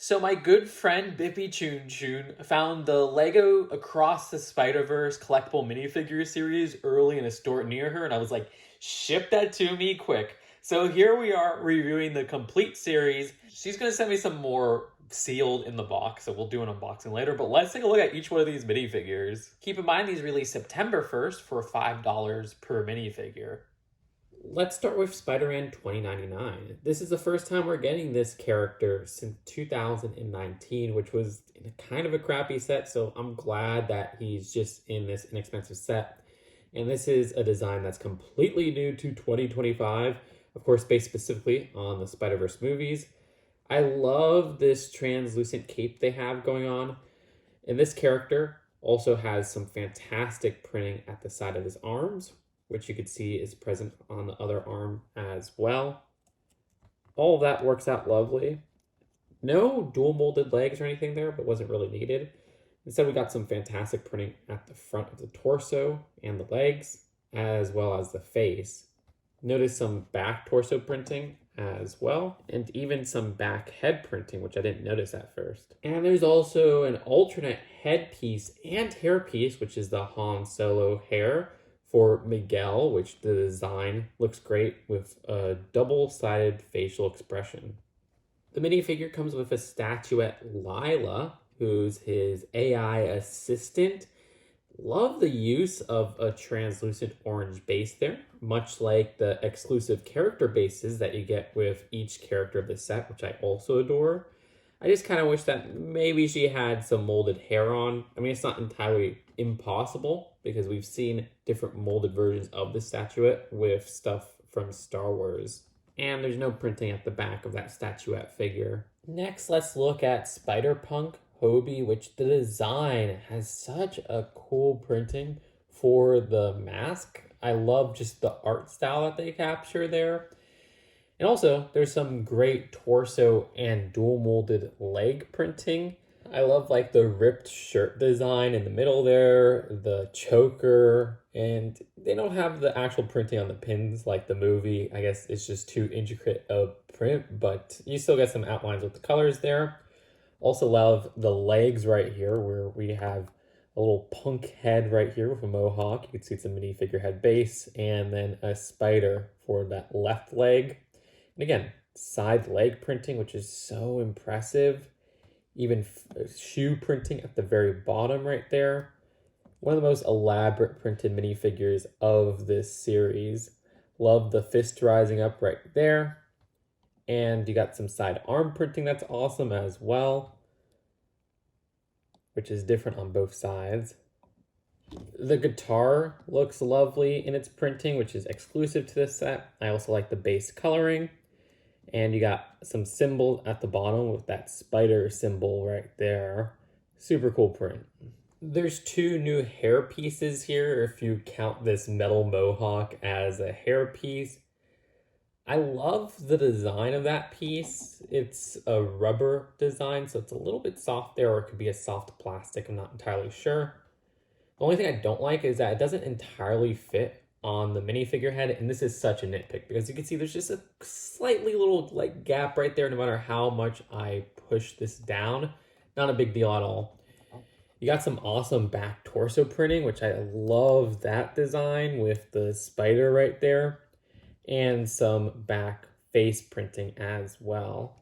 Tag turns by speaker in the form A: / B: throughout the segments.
A: So my good friend Bippy Choon Choon found the Lego Across the Spider-Verse collectible minifigure series early in a store near her, and I was like, ship that to me quick. So here we are reviewing the complete series. She's gonna send me some more sealed in the box, so we'll do an unboxing later, but let's take a look at each one of these minifigures. Keep in mind these released September 1st for $5 per minifigure.
B: Let's start with Spider-Man 2099. This is the first time we're getting this character since 2019, which was in a kind of a crappy set, so I'm glad that he's just in this inexpensive set. And this is a design that's completely new to 2025, of course, based specifically on the Spider-Verse movies. I love this translucent cape they have going on. And this character also has some fantastic printing at the side of his arms, which you could see is present on the other arm as well. All of that works out lovely. No dual molded legs or anything there, but wasn't really needed. Instead, we got some fantastic printing at the front of the torso and the legs, as well as the face. Notice some back torso printing as well, and even some back head printing, which I didn't notice at first. And there's also an alternate headpiece and hairpiece, which is the Han Solo hair for Miguel, which the design looks great with a double-sided facial expression. The minifigure comes with a statuette Lyla, who's his AI assistant. Love the use of a translucent orange base there, much like the exclusive character bases that you get with each character of the set, which I also adore. I just kind of wish that maybe she had some molded hair on. I mean, it's not entirely impossible because we've seen different molded versions of the statuette with stuff from Star Wars. And there's no printing at the back of that statuette figure. Next, let's look at Spider-Punk Hobie, which the design has such a cool printing for the mask. I love just the art style that they capture there. And also, there's some great torso and dual molded leg printing. I love like the ripped shirt design in the middle there, the choker, and they don't have the actual printing on the pins like the movie. I guess it's just too intricate a print, but you still get some outlines with the colors there. Also love the legs right here where we have a little punk head right here with a mohawk. You can see it's a minifigure head base, and then a spider for that left leg. And again, side leg printing, which is so impressive. Even shoe printing at the very bottom right there. One of the most elaborate printed minifigures of this series. Love the fist rising up right there. And you got some side arm printing that's awesome as well, which is different on both sides. The guitar looks lovely in its printing, which is exclusive to this set. I also like the base coloring. And you got some symbols at the bottom with that spider symbol right there. Super cool print. There's two new hair pieces here if you count this metal mohawk as a hair piece. I love the design of that piece. It's a rubber design, so it's a little bit soft there, or it could be a soft plastic. I'm not entirely sure. The only thing I don't like is that it doesn't entirely fit on the minifigure head, and this is such a nitpick because you can see there's just a slightly little like gap right there no matter how much I push this down. Not a big deal at all. You got some awesome back torso printing, which I love that design with the spider right there, and some back face printing as well.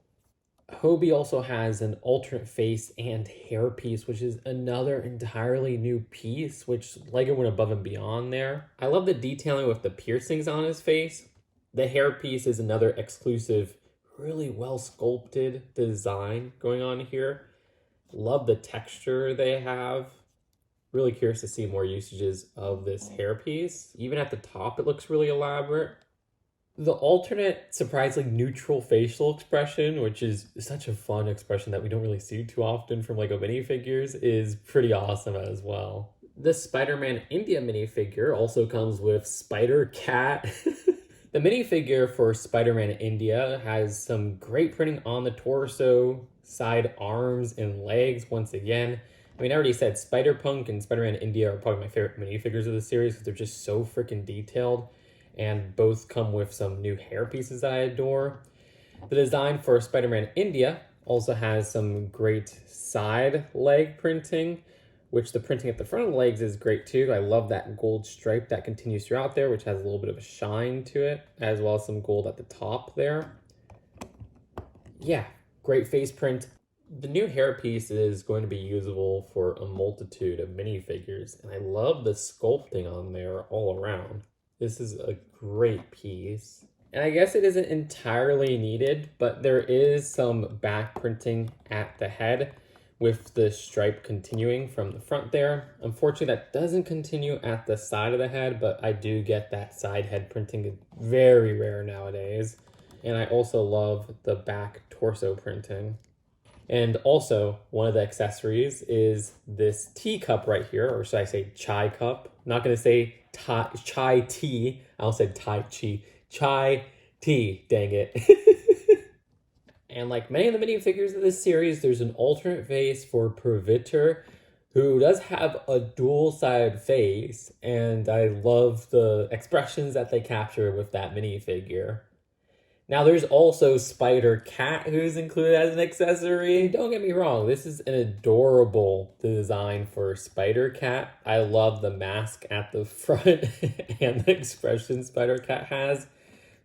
B: Hobie also has an alternate face and hair piece, which is another entirely new piece, which Lego went above and beyond there. I love the detailing with the piercings on his face. The hair piece is another exclusive, really well sculpted design going on here. Love the texture they have. Really curious to see more usages of this hair piece. Even at the top, it looks really elaborate. The alternate, surprisingly neutral facial expression, which is such a fun expression that we don't really see too often from Lego minifigures, is pretty awesome as well. The Spider-Man India minifigure also comes with Spider-Cat. The minifigure for Spider-Man India has some great printing on the torso, side arms, and legs once again. I mean, I already said Spider-Punk and Spider-Man India are probably my favorite minifigures of the series because they're just so freaking detailed. And both come with some new hair pieces that I adore. The design for Spider-Man India Also has some great side leg printing, which the printing at the front of the legs is great too. I love that gold stripe that continues throughout there, which has a little bit of a shine to it, as well as some gold at the top there. Yeah, great face print. The new hairpiece is going to be usable for a multitude of minifigures, and I love the sculpting on there all around. This is a great piece. And I guess it isn't entirely needed, but there is some back printing at the head with the stripe continuing from the front there. Unfortunately, that doesn't continue at the side of the head, but I do get that side head printing. It's very rare nowadays. And I also love the back torso printing. And also, one of the accessories is this teacup right here, or should I say chai cup? I'm not going to say chai tea. I almost said tai chi. Chai tea, dang it. And like many of the minifigures of this series, there's an alternate face for Pavitr, who does have a dual-sided face, and I love the expressions that they capture with that minifigure. Now, there's also Spider-Cat, who's included as an accessory. Don't get me wrong, this is an adorable design for Spider-Cat. I love the mask at the front and the expression Spider-Cat has.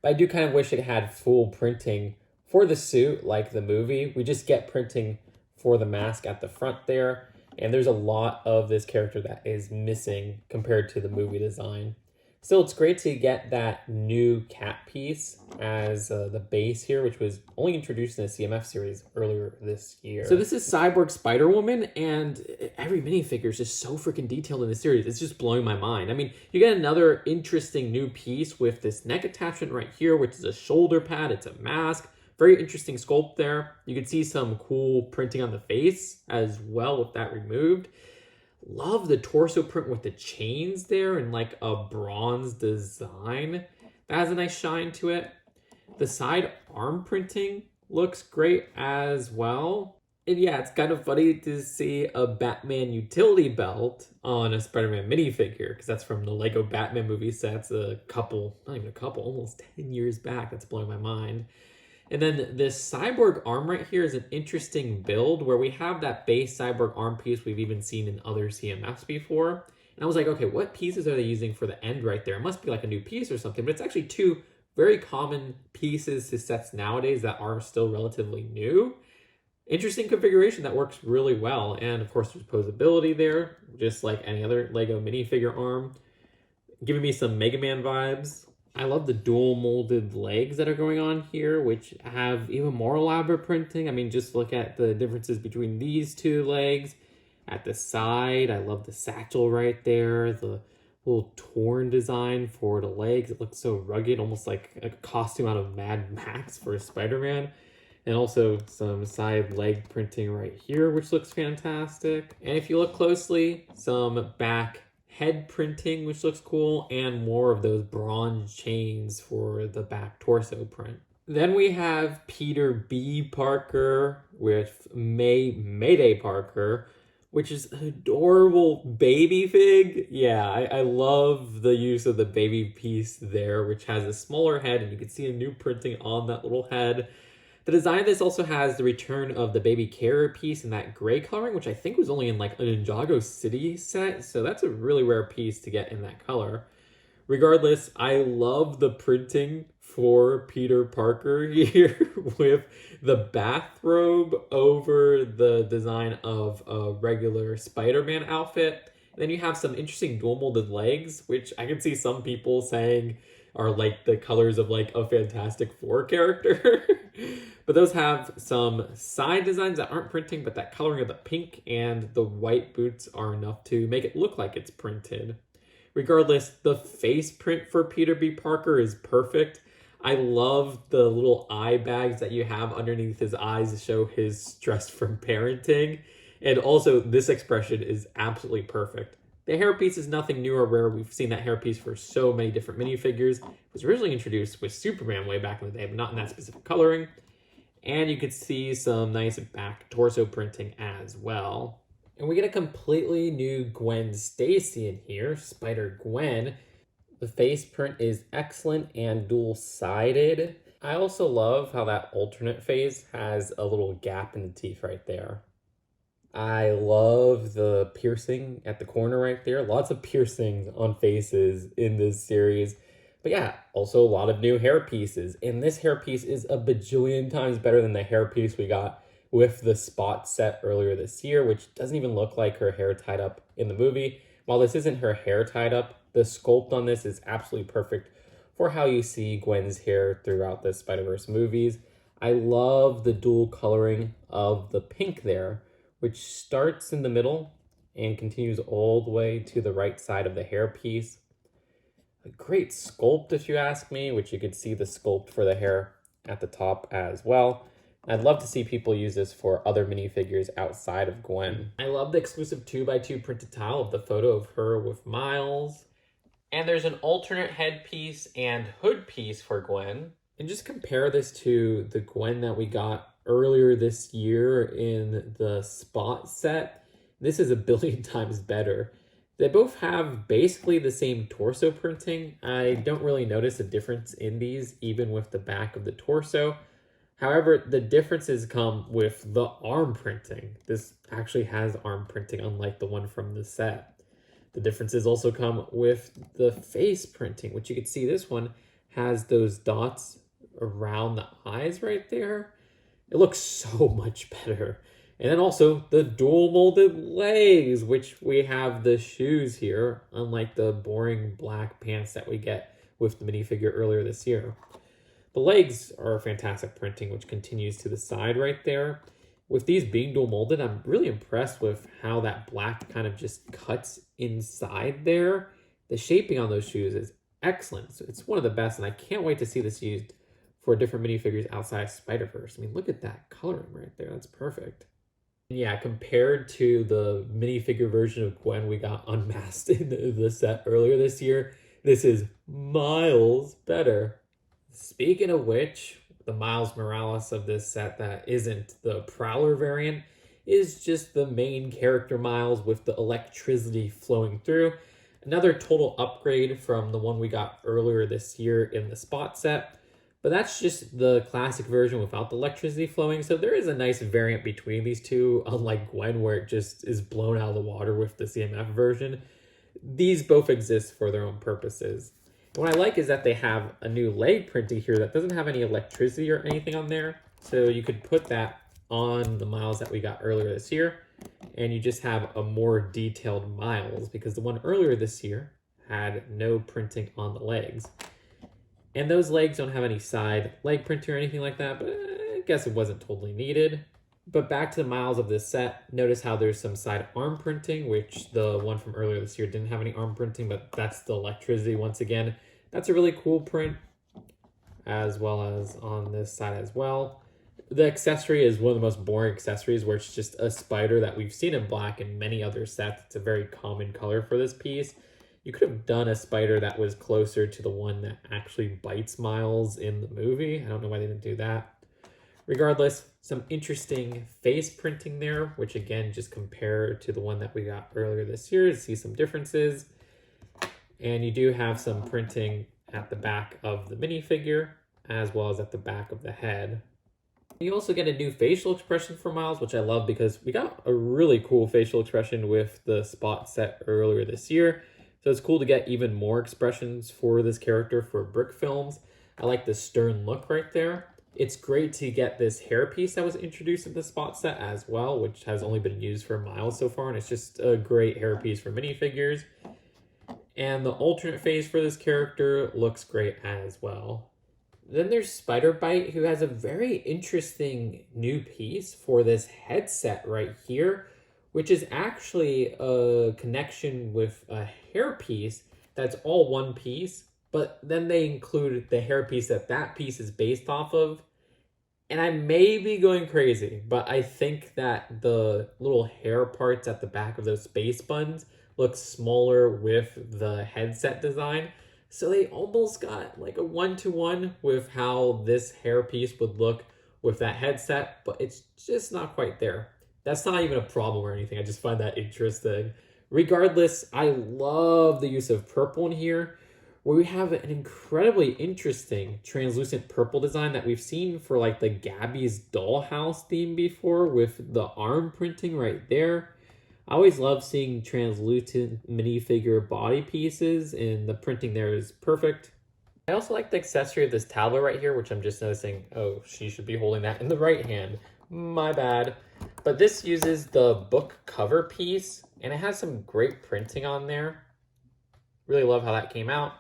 B: But I do kind of wish it had full printing for the suit, like the movie. We just get printing for the mask at the front there. And there's a lot of this character that is missing compared to the movie design. Still, it's great to get that new cat piece as the base here, which was only introduced in the CMF series earlier this year. So this is Cyborg Spider-Woman, and every minifigure is just so freaking detailed in the series. It's just blowing my mind. I mean, you get another interesting new piece with this neck attachment right here, which is a shoulder pad. It's a mask. Very interesting sculpt there. You can see some cool printing on the face as well with that removed. Love the torso print with the chains there and like a bronze design. That has a nice shine to it. The side arm printing looks great as well. And yeah, it's kind of funny to see a Batman utility belt on a Spider-Man minifigure, because that's from the Lego Batman movie sets a couple, not even a couple, almost 10 years back. That's blowing my mind. And then this cyborg arm right here is an interesting build where we have that base cyborg arm piece we've even seen in other CMFs before. And I was like, okay, what pieces are they using for the end right there? It must be like a new piece or something, but it's actually two very common pieces to sets nowadays that are still relatively new. Interesting configuration that works really well. And of course, there's posability there, just like any other Lego minifigure arm. Giving me some Mega Man vibes. I love the dual molded legs that are going on here, which have even more elaborate printing. I mean, just look at the differences between these two legs. At the side, I love the satchel right there. The little torn design for the legs. It looks so rugged, almost like a costume out of Mad Max for Spider-Man. And also some side leg printing right here, which looks fantastic. And if you look closely, some back head printing, which looks cool, and more of those bronze chains for the back torso print. Then we have Peter B. Parker with Mayday Parker, which is an adorable baby fig. Yeah, I love the use of the baby piece there, which has a smaller head, and you can see a new printing on that little head. The design of this also has the return of the baby carrier piece in that gray coloring, which I think was only in like a Ninjago City set. So that's a really rare piece to get in that color. Regardless, I love the printing for Peter Parker here with the bathrobe over the design of a regular Spider-Man outfit. And then you have some interesting dual molded legs, which I can see some people saying are like the colors of like a Fantastic Four character. But those have some side designs that aren't printing, but that coloring of the pink and the white boots are enough to make it look like it's printed. Regardless, the face print for Peter B. Parker is perfect. I love the little eye bags that you have underneath his eyes to show his stress from parenting. And also, this expression is absolutely perfect. The hairpiece is nothing new or rare. We've seen that hairpiece for so many different minifigures. It was originally introduced with Superman way back in the day, but not in that specific coloring. And you could see some nice back torso printing as well. And we get a completely new Gwen Stacey in here, Spider-Gwen. The face print is excellent and dual-sided. I also love how that alternate phase has a little gap in the teeth right there. I love the piercing at the corner right there. Lots of piercings on faces in this series. But yeah, also a lot of new hair pieces. And this hair piece is a bajillion times better than the hair piece we got with the Spot set earlier this year, which doesn't even look like her hair tied up in the movie. While this isn't her hair tied up, the sculpt on this is absolutely perfect for how you see Gwen's hair throughout the Spider-Verse movies. I love the dual coloring of the pink there, which starts in the middle and continues all the way to the right side of the hairpiece. A great sculpt, if you ask me, which you could see the sculpt for the hair at the top as well. I'd love to see people use this for other minifigures outside of Gwen. I love the exclusive 2x2 printed tile of the photo of her with Miles. And there's an alternate headpiece and hood piece for Gwen. And just compare this to the Gwen that we got earlier this year in the Spot set. This is a billion times better. They both have basically the same torso printing. I don't really notice a difference in these, even with the back of the torso. However, the differences come with the arm printing. This actually has arm printing, unlike the one from the set. The differences also come with the face printing, which you can see this one has those dots around the eyes right there. It looks so much better. And then also the dual molded legs, which we have the shoes here, unlike the boring black pants that we get with the minifigure earlier this year. The legs are fantastic printing, which continues to the side right there. With these being dual molded, I'm really impressed with how that black kind of just cuts inside there. The shaping on those shoes is excellent. So it's one of the best, and I can't wait to see this used for different minifigures outside of Spider-Verse. I mean, look at that coloring right there. That's perfect. And yeah, compared to the minifigure version of Gwen we got unmasked in the set earlier this year, this is miles better. Speaking of which, the Miles Morales of this set that isn't the Prowler variant is just the main character Miles with the electricity flowing through. Another total upgrade from the one we got earlier this year in the Spot set. But that's just the classic version without the electricity flowing. So there is a nice variant between these two, unlike Gwen, where it just is blown out of the water with the CMF version. These both exist for their own purposes. And what I like is that they have a new leg printing here that doesn't have any electricity or anything on there. So you could put that on the Miles that we got earlier this year, and you just have a more detailed Miles, because the one earlier this year had no printing on the legs. And those legs don't have any side leg printing or anything like that, but I guess it wasn't totally needed. But back to the Miles of this set, notice how there's some side arm printing, which the one from earlier this year didn't have any arm printing, but that's the electricity once again. That's a really cool print, as well as on this side as well. The accessory is one of the most boring accessories, where it's just a spider that we've seen in black in many other sets. It's a very common color for this piece. You could have done a spider that was closer to the one that actually bites Miles in the movie. I don't know why they didn't do that. Regardless, some interesting face printing there, which again, just compare to the one that we got earlier this year to see some differences. And you do have some printing at the back of the minifigure, as well as at the back of the head. You also get a new facial expression for Miles, which I love because we got a really cool facial expression with the Spot set earlier this year. So it's cool to get even more expressions for this character for brick films. I like the stern look right there. It's great to get this hairpiece that was introduced in the Spot set as well, which has only been used for Miles so far, and it's just a great hairpiece for minifigures. And the alternate face for this character looks great as well. Then there's Spider-Byte, who has a very interesting new piece for this headset right here, which is actually a connection with a hairpiece that's all one piece, but then they include the hairpiece that piece is based off of. And I may be going crazy, but I think that the little hair parts at the back of those space buttons look smaller with the headset design. So they almost got like a one-to-one with how this hairpiece would look with that headset, but it's just not quite there. That's not even a problem or anything. I just find that interesting. Regardless, I love the use of purple in here. where we have an incredibly interesting translucent purple design that we've seen for like the Gabby's Dollhouse theme before with the arm printing right there. I always love seeing translucent minifigure body pieces, and the printing there is perfect. I also like the accessory of this tablet right here, which I'm just noticing, oh, she should be holding that in the right hand. My bad. But this uses the book cover piece, and it has some great printing on there. Really love how that came out.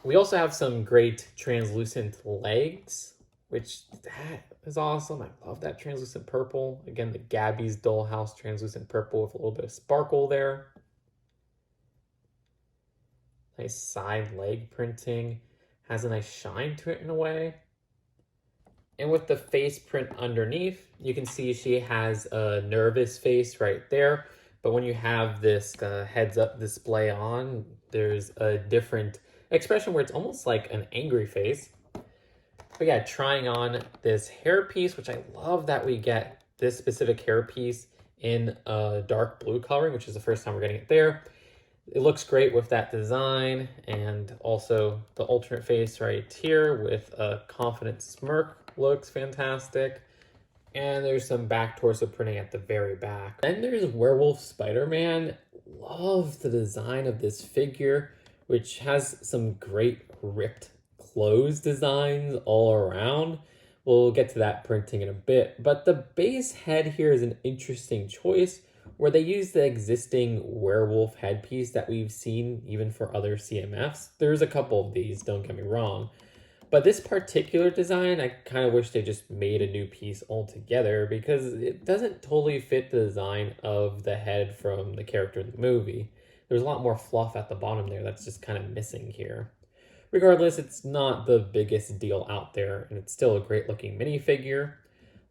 B: We also have some great translucent legs, which that is awesome. I love that translucent purple. Again, the Gabby's Dollhouse translucent purple with a little bit of sparkle there. Nice side leg printing. Has a nice shine to it in a way. And with the face print underneath, you can see she has a nervous face right there. But when you have this heads up display on, there's a different expression where it's almost like an angry face. But yeah, trying on this hair piece, which I love that we get this specific hair piece in a dark blue coloring, which is the first time we're getting it there. It looks great with that design, and also the alternate face right here with a confident smirk looks fantastic. And there's some back torso printing at the very back. Then there's Werewolf Spider-Man. Love the design of this figure, which has some great ripped clothes designs all around. We'll get to that printing in a bit, but the base head here is an interesting choice where they use the existing werewolf headpiece that we've seen even for other CMFs. There's a couple of these, don't get me wrong. But this particular design, I kind of wish they just made a new piece altogether because it doesn't totally fit the design of the head from the character in the movie. There's a lot more fluff at the bottom there that's just kind of missing here. Regardless, it's not the biggest deal out there, and it's still a great looking minifigure.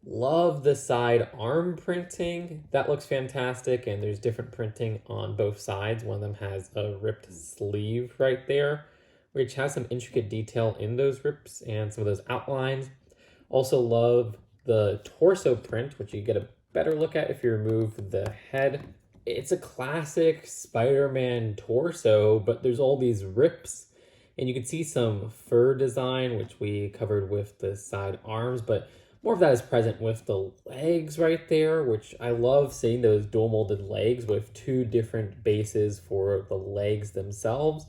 B: Love the side arm printing. That looks fantastic, and there's different printing on both sides. One of them has a ripped sleeve right there, which has some intricate detail in those rips and some of those outlines. Also love the torso print, which you get a better look at if you remove the head. It's a classic Spider-Man torso, but there's all these rips. And you can see some fur design, which we covered with the side arms, but more of that is present with the legs right there, which I love seeing those dual molded legs with two different bases for the legs themselves.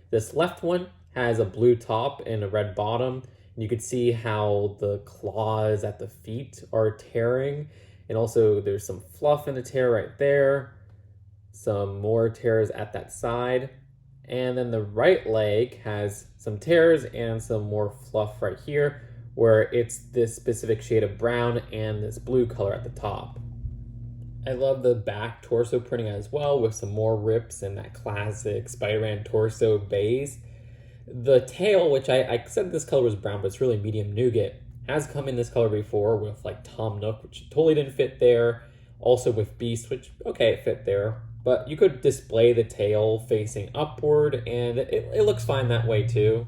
B: This left one has a blue top and a red bottom. And you can see how the claws at the feet are tearing. And also there's some fluff in the tear right there. Some more tears at that side. And then the right leg has some tears and some more fluff right here, where it's this specific shade of brown and this blue color at the top. I love the back torso printing as well with some more rips and that classic Spider-Man torso base. The tail, which I said this color was brown, but it's really medium nougat, has come in this color before with like Tom Nook, which totally didn't fit there. Also with Beast, which, okay, it fit there. But you could display the tail facing upward, and it looks fine that way too.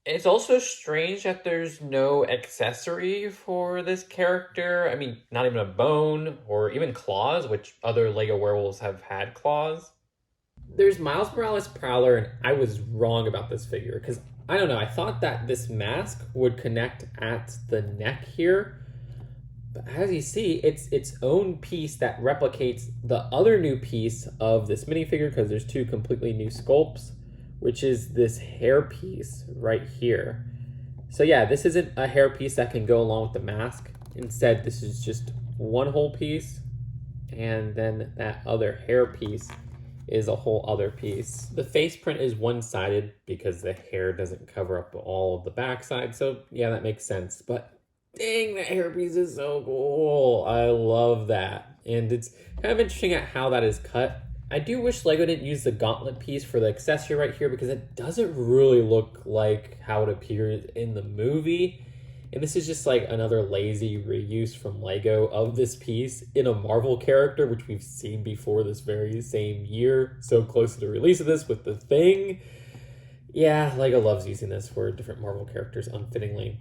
B: It's also strange that there's no accessory for this character. I mean, not even a bone or even claws, which other Lego werewolves have had claws. There's Miles Morales' Prowler, and I was wrong about this figure because, I don't know, I thought that this mask would connect at the neck here. But as you see, it's its own piece that replicates the other new piece of this minifigure because there's two completely new sculpts, which is this hair piece right here. So yeah, this isn't a hair piece that can go along with the mask. Instead, this is just one whole piece, and then that other hair piece is a whole other piece. The face print is one-sided because the hair doesn't cover up all of the backside, so yeah, that makes sense. But dang, that hairpiece is so cool. I love that. And it's kind of interesting at how that is cut. I do wish Lego didn't use the gauntlet piece for the accessory right here because it doesn't really look like how it appears in the movie. And this is just like another lazy reuse from Lego of this piece in a Marvel character, which we've seen before this very same year. So close to the release of this with The Thing. Yeah, Lego loves using this for different Marvel characters unfittingly.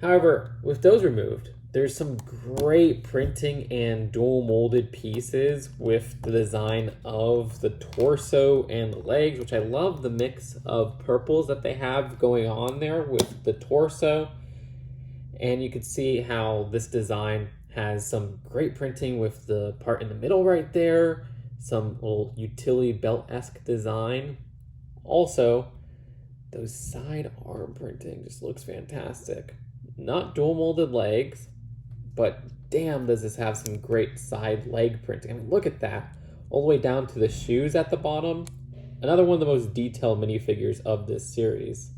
B: However, with those removed, There's some great printing and dual molded pieces with the design of the torso and the legs, which I love the mix of purples that they have going on there with the torso. And you can see how this design has some great printing with the part in the middle right there, some little utility belt-esque design. Also, those side arm printing just looks fantastic. Not dual molded legs, but damn does this have some great side leg printing. I mean, look at that. All the way down to the shoes at the bottom. Another one of the most detailed minifigures of this series.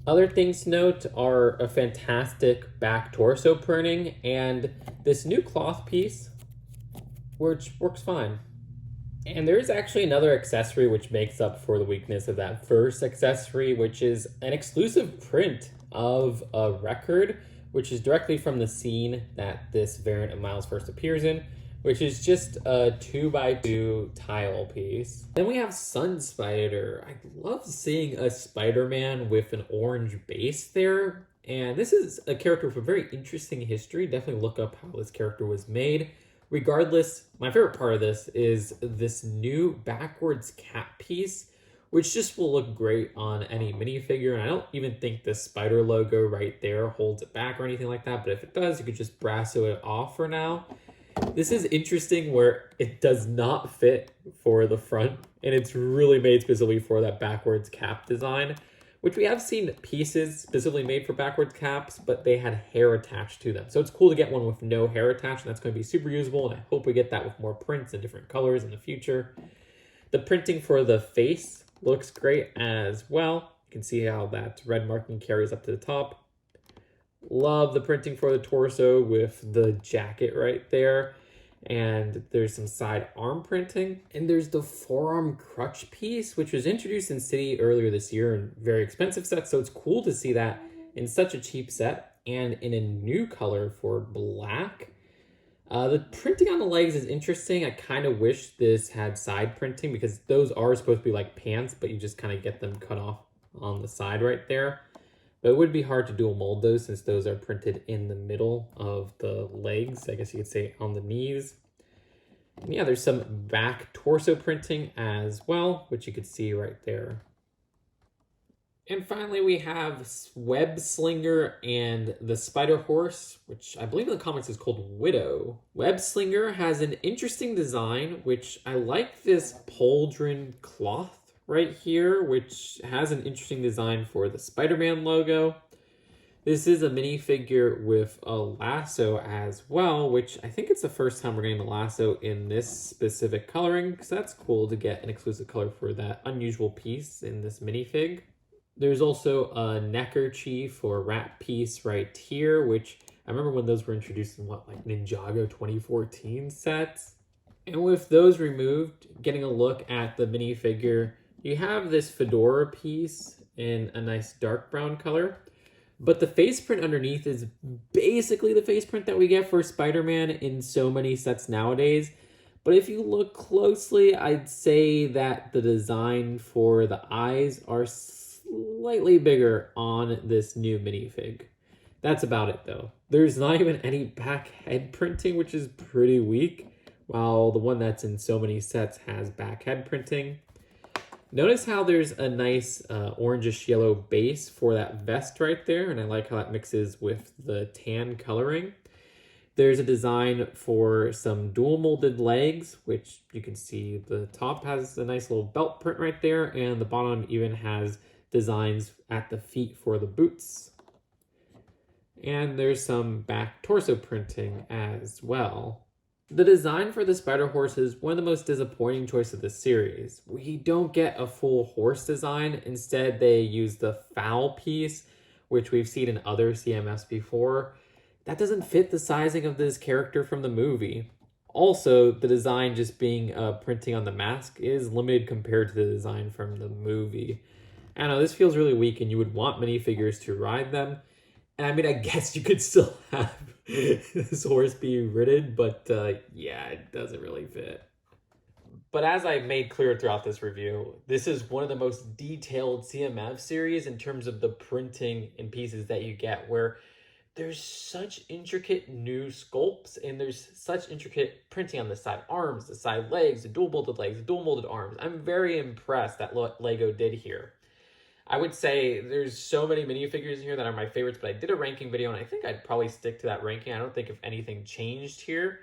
B: Other things to note are a fantastic back torso printing and this new cloth piece, which works fine. And there is actually another accessory which makes up for the weakness of that first accessory, which is an exclusive print of a record, which is directly from the scene that this variant of Miles first appears in, which is just a 2x2 tile piece. Then we have Sun Spider. I love seeing a Spider-Man with an orange base there. And this is a character with a very interesting history. Definitely look up how this character was made. Regardless, my favorite part of this is this new backwards cap piece, which just will look great on any minifigure. And I don't even think the spider logo right there holds it back or anything like that. But if it does, you could just brasso it off for now. This is interesting where it does not fit for the front, and it's really made specifically for that backwards cap design, which we have seen pieces specifically made for backwards caps, but they had hair attached to them. So it's cool to get one with no hair attached, and that's going to be super usable, and I hope we get that with more prints and different colors in the future. The printing for the face looks great as well. You can see how that red marking carries up to the top. Love the printing for the torso with the jacket right there. And there's some side arm printing. And there's the forearm crutch piece, which was introduced in City earlier this year in very expensive sets. So it's cool to see that in such a cheap set and in a new color for black. The printing on the legs is interesting. I kind of wish this had side printing because those are supposed to be like pants, but you just kind of get them cut off on the side right there. But it would be hard to dual mold those since those are printed in the middle of the legs. I guess you could say on the knees. And yeah, there's some back torso printing as well, which you could see right there. And finally, we have Web Slinger and the Spider Horse, which I believe in the comics is called Widow. Web Slinger has an interesting design, which I like this pauldron cloth right here, which has an interesting design for the Spider-Man logo. This is a minifigure with a lasso as well, which I think it's the first time we're getting the lasso in this specific coloring, so that's cool to get an exclusive color for that unusual piece in this minifig. There's also a neckerchief or wrap piece right here, which I remember when those were introduced in like Ninjago 2014 sets. And with those removed, getting a look at the minifigure, you have this fedora piece in a nice dark brown color, but the face print underneath is basically the face print that we get for Spider-Man in so many sets nowadays. But if you look closely, I'd say that the design for the eyes are slightly bigger on this new minifig. That's about it though. There's not even any back head printing, which is pretty weak, while the one that's in so many sets has back head printing. Notice how there's a nice orangish yellow base for that vest right there, and I like how that mixes with the tan coloring. There's a design for some dual molded legs, which you can see the top has a nice little belt print right there, and the bottom even has designs at the feet for the boots. And there's some back torso printing as well. The design for the Spider Horse is one of the most disappointing choices of the series. We don't get a full horse design. Instead, they use the fowl piece, which we've seen in other CMFs before. That doesn't fit the sizing of this character from the movie. Also, the design just being printing on the mask is limited compared to the design from the movie. I don't know, this feels really weak and you would want minifigures to ride them. And I mean, I guess you could still have this horse be ridden, but yeah, it doesn't really fit. But as I made clear throughout this review, this is one of the most detailed CMF series in terms of the printing and pieces that you get, where
A: there's such intricate new sculpts, and there's such intricate printing on the side arms, the side legs, the dual molded legs, the dual molded arms. I'm very impressed at what Lego did here. I would say there's so many minifigures in here that are my favorites, but I did a ranking video, and I think I'd probably stick to that ranking. I don't think if anything changed here.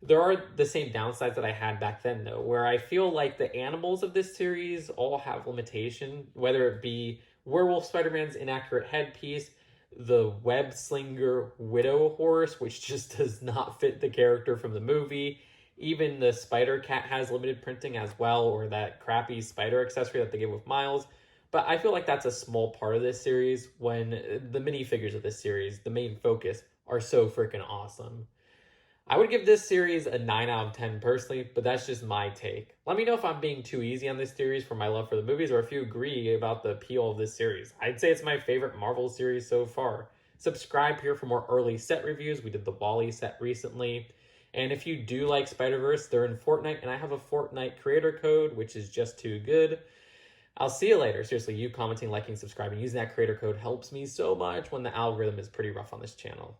A: There are the same downsides that I had back then, though, where I feel like the animals of this series all have limitation, whether it be Werewolf Spider-Man's inaccurate headpiece, the web slinger widow horse, which just does not fit the character from the movie. Even the spider cat has limited printing as well, or that crappy spider accessory that they give with Miles. But I feel like that's a small part of this series when the minifigures of this series, the main focus, are so freaking awesome. I would give this series a 9 out of 10 personally, but that's just my take. Let me know if I'm being too easy on this series for my love for the movies, or if you agree about the appeal of this series. I'd say it's my favorite Marvel series so far. Subscribe here for more early set reviews. We did the Wall-E set recently. And if you do like Spider-Verse, they're in Fortnite, and I have a Fortnite creator code, which is just too good. I'll see you later. Seriously, you commenting, liking, subscribing, using that creator code helps me so much when the algorithm is pretty rough on this channel.